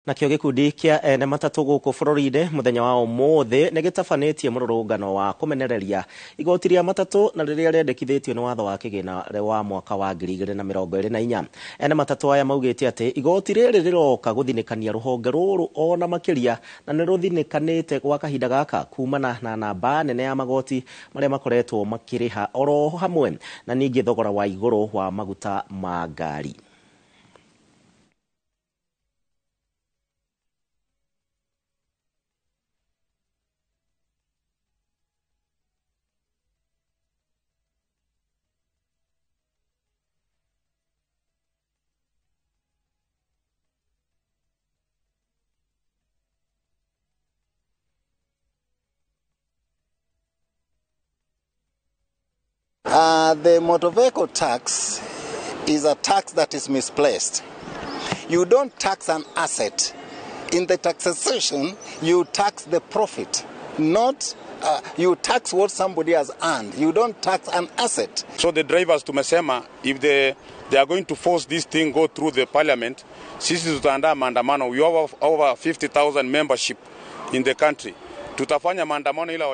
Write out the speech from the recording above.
Nakĩo gĩkundi kĩa ene matatũ gũkũ bũrũri-inĩ mũthenya wa ũmũthĩ nĩ gĩtabanĩtie mũrũrũngano wa kũmenereria igoti rĩa matatũ na rĩrĩa rendekithĩtio nĩ watho wa kĩgĩna wa mwaka wa 2024. Ene matatũ aya maugĩte atĩ igoti rĩrĩ rĩroka gũthinĩkania rũhonge rũrũ ona makĩria na nĩ rũthinĩkanĩte gwa kahinda gaka kumana na namba nene ya magoti marĩa makoretwo makĩrĩha oro hamwe na ningĩ thogora wa igũrũ wa maguta ma ngari. The motor vehicle tax is a tax that is misplaced. You don't tax an asset. In the taxation, you tax the profit, not you tax what somebody has earned. You don't tax an asset. So the drivers tumesema, if they are going to force this thing go through the parliament, sisi tutaandaa maandamano. We have over 50,000 membership in the country. Tutafanya maandamano ila